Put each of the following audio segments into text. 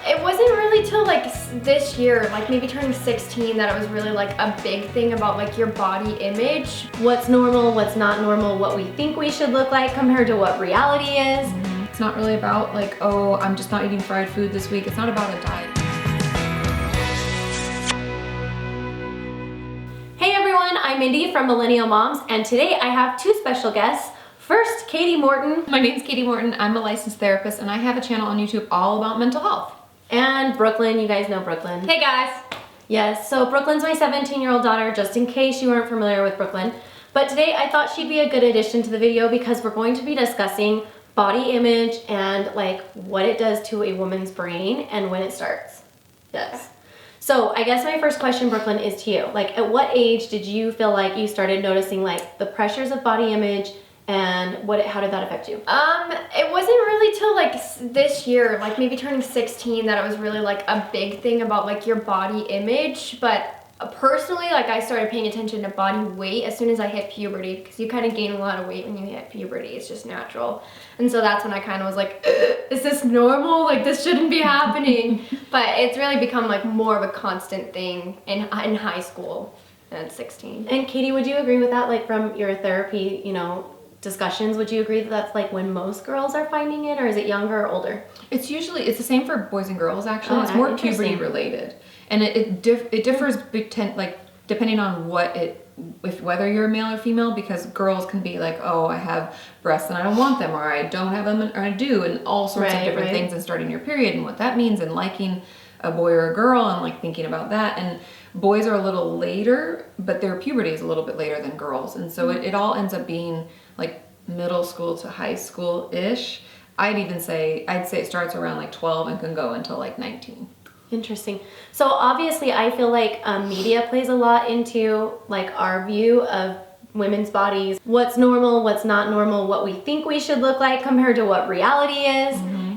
It wasn't really till like this year, like maybe turning 16, that it was really like a big thing about like your body image. What's normal, what's not normal, what we think we should look like compared to what reality is. It's not really about like, oh, I'm just not eating fried food this week. It's not about a diet. Hey everyone, I'm Mindy from Millennial Moms, and today I have two special guests. First, Kati Morton. My name's Kati Morton. I'm a licensed therapist and I have a channel on YouTube all about mental health. And Brooklyn, you guys know Brooklyn. Hey guys. Yes, so Brooklyn's my 17-year-old daughter, just in case you weren't familiar with Brooklyn. But today I thought she'd be a good addition to the video because we're going to be discussing body image and like what it does to a woman's brain and when it starts. Yes. So I guess my first question, Brooklyn, is to you. Like, at what age did you feel like you started noticing like the pressures of body image, and how did that affect you? It wasn't really till like this year, like maybe turning 16, that it was really like a big thing about like your body image. But personally, like I started paying attention to body weight as soon as I hit puberty, because you kind of gain a lot of weight when you hit puberty. It's just natural. And so that's when I kind of was like, is this normal? Like this shouldn't be happening. But it's really become like more of a constant thing in high school at 16. And Kati, would you agree with that? Like from your therapy, discussions, would you agree that that's like when most girls are finding it, or is it younger or older? It's the same for boys and girls actually. Oh, it's more interesting. puberty related. And it differs depending on whether you're a male or female, because girls can be like, oh, I have breasts and I don't want them, or I don't have them or I do, and all sorts of different things, and starting your period and what that means, and liking a boy or a girl and like thinking about that. And boys are a little later, but their puberty is a little bit later than girls. And so it all ends up being like middle school to high school-ish. I'd say it starts around like 12 and can go until like 19. Interesting. So obviously I feel like media plays a lot into like our view of women's bodies. What's normal, what's not normal, what we think we should look like compared to what reality is.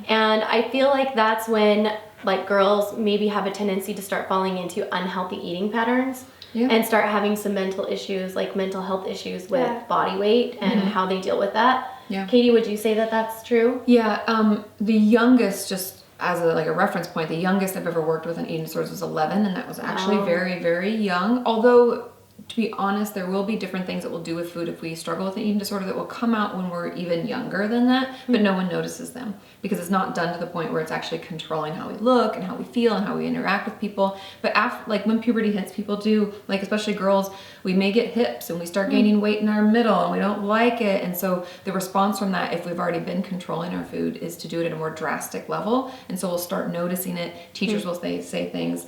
And I feel like that's when like girls maybe have a tendency to start falling into unhealthy eating patterns and start having some mental issues, like mental health issues with body weight and how they deal with that. Yeah. Katie, would you say that that's true? Yeah. The youngest, just as a reference point, the youngest I've ever worked with on eating disorders was 11, and that was actually very, very young. Although, to be honest, there will be different things that we'll do with food if we struggle with an eating disorder that will come out when we're even younger than that, but no one notices them because it's not done to the point where it's actually controlling how we look and how we feel and how we interact with people. But after, like when puberty hits, people do, like especially girls, we may get hips and we start gaining weight in our middle and we don't like it. And so the response from that, if we've already been controlling our food, is to do it at a more drastic level. And so we'll start noticing it. Teachers will say things.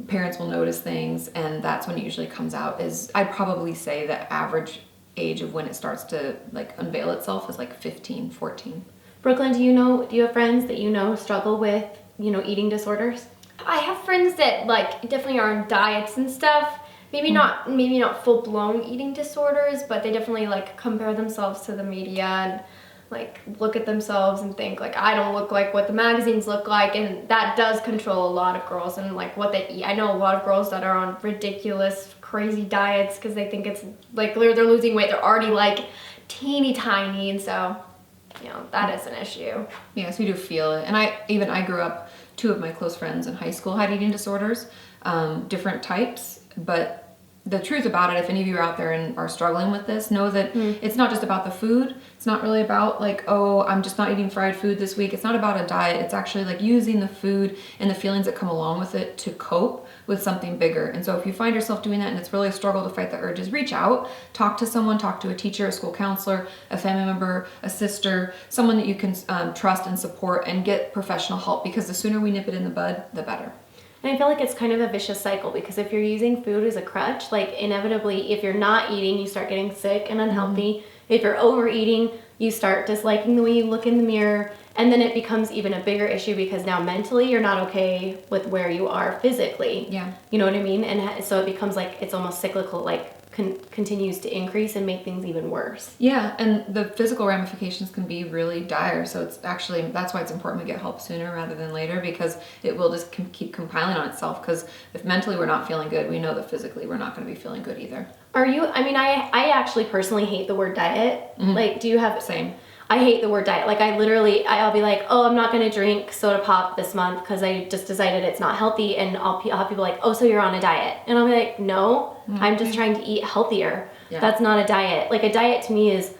Parents will notice things, and that's when it usually comes out. I'd probably say the average age of when it starts to like unveil itself is like 15, 14. Brooklyn, do you have friends that struggle with, eating disorders? I have friends that like definitely are on diets and stuff. Maybe not full-blown eating disorders, but they definitely like compare themselves to the media and like look at themselves and think like, I don't look like what the magazines look like, and that does control a lot of girls and like what they eat. I know a lot of girls that are on ridiculous, crazy diets because they think it's like they're losing weight. They're already like teeny tiny, and so that is an issue. Yes, we do feel it. And I grew up, two of my close friends in high school had eating disorders, different types, but the truth about it, if any of you are out there and are struggling with this, know that it's not just about the food. It's not really about like, oh, I'm just not eating fried food this week. It's not about a diet. It's actually like using the food and the feelings that come along with it to cope with something bigger. And so if you find yourself doing that and it's really a struggle to fight the urges, reach out, talk to someone, talk to a teacher, a school counselor, a family member, a sister, someone that you can trust and support, and get professional help, because the sooner we nip it in the bud, the better. And I feel like it's kind of a vicious cycle, because if you're using food as a crutch, like inevitably, if you're not eating, you start getting sick and unhealthy. If you're overeating, you start disliking the way you look in the mirror. And then it becomes even a bigger issue because now mentally you're not okay with where you are physically. Yeah. You know what I mean? And so it becomes like, it's almost cyclical, like continues to increase and make things even worse. Yeah, and the physical ramifications can be really dire. So it's actually, that's why it's important to get help sooner rather than later, because it will just keep compiling on itself. Because if mentally we're not feeling good, we know that physically we're not going to be feeling good either. I actually personally hate the word diet. Like, do you have... Same. I hate the word diet. Like I'll be like, oh, I'm not gonna drink soda pop this month because I just decided it's not healthy, and I'll have people like, oh, so you're on a diet, and I'll be like, no, I'm just trying to eat healthier. Yeah. That's not a diet. Like a diet to me is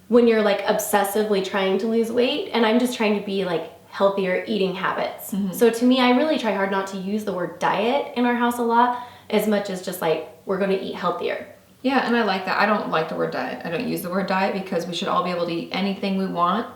when you're like obsessively trying to lose weight, and I'm just trying to be like healthier eating habits. So to me, I really try hard not to use the word diet in our house a lot, as much as just like we're gonna eat healthier. Yeah, and I like that. I don't like the word diet. I don't use the word diet because we should all be able to eat anything we want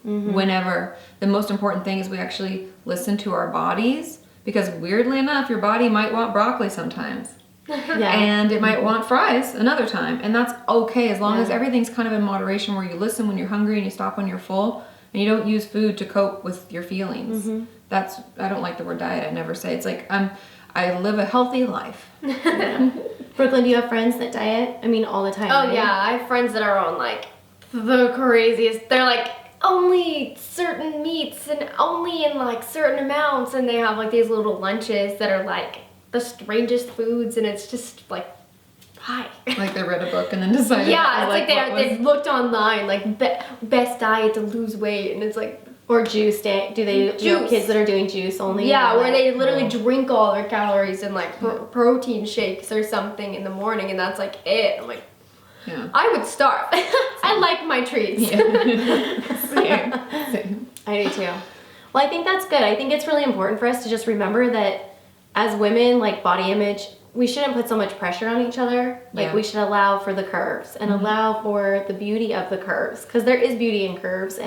whenever. The most important thing is we actually listen to our bodies, because weirdly enough, your body might want broccoli sometimes. And it might want fries another time. And that's okay as long as everything's kind of in moderation, where you listen when you're hungry and you stop when you're full, and you don't use food to cope with your feelings. I don't like the word diet. I never say. It's like I live a healthy life. Brooklyn, do you have friends that diet? I mean, all the time. Oh right? yeah, I have friends that are on like the craziest. They're like only certain meats and only in like certain amounts, and they have like these little lunches that are like the strangest foods, and it's just like, hi. Like they read a book and then decided. Yeah, it's like they've looked online like best diet to lose weight, and it's like. Or juice day. Do they you know kids that are doing juice only? Yeah, where they literally drink all their calories in like protein shakes or something in the morning, and that's like it. I'm like, I would starve. I like my treats. Same. I do too. Well, I think that's good. I think it's really important for us to just remember that as women, like body image, we shouldn't put so much pressure on each other. Like we should allow for the curves and allow for the beauty of the curves, because there is beauty in curves,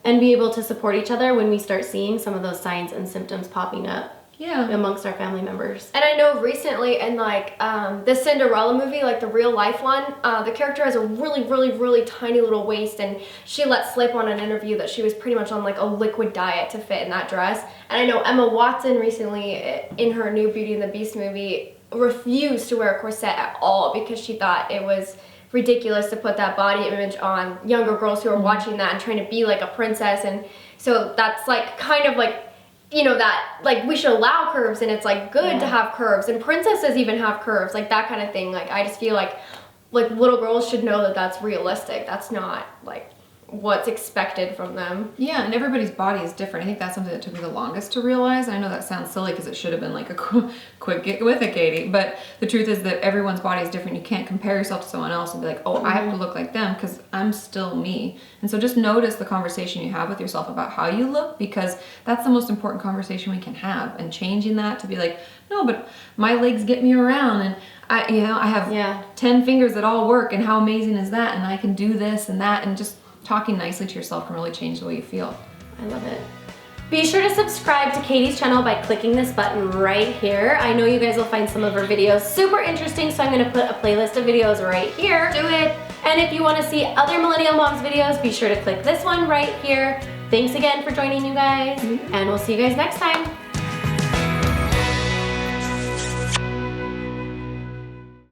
and be able to support each other when we start seeing some of those signs and symptoms popping up amongst our family members. And I know recently in like the Cinderella movie, like the real life one, the character has a really, really, really tiny little waist, and she let slip on an interview that she was pretty much on like a liquid diet to fit in that dress. And I know Emma Watson recently in her new Beauty and the Beast movie refused to wear a corset at all because she thought it was ridiculous to put that body image on younger girls who are watching that and trying to be like a princess. And so that's like kind of like, you know, that like we should allow curves, and it's like good to have curves, and princesses even have curves, like that kind of thing. Like I just feel like little girls should know that that's realistic. That's not like what's expected from them. Yeah, and everybody's body is different. I think that's something that took me the longest to realize. I know that sounds silly because it should have been like a quick get with it, Katie, but the truth is that everyone's body is different. You can't compare yourself to someone else and be like, oh, I have to look like them, because I'm still me. And so just notice the conversation you have with yourself about how you look, because that's the most important conversation we can have, and changing that to be like, no, but my legs get me around, and I have 10 fingers that all work, and how amazing is that, and I can do this and that, and just talking nicely to yourself can really change the way you feel. I love it. Be sure to subscribe to Katie's channel by clicking this button right here. I know you guys will find some of her videos super interesting, so I'm going to put a playlist of videos right here. Do it! And if you want to see other Millennial Moms videos, be sure to click this one right here. Thanks again for joining, you guys, and we'll see you guys next time.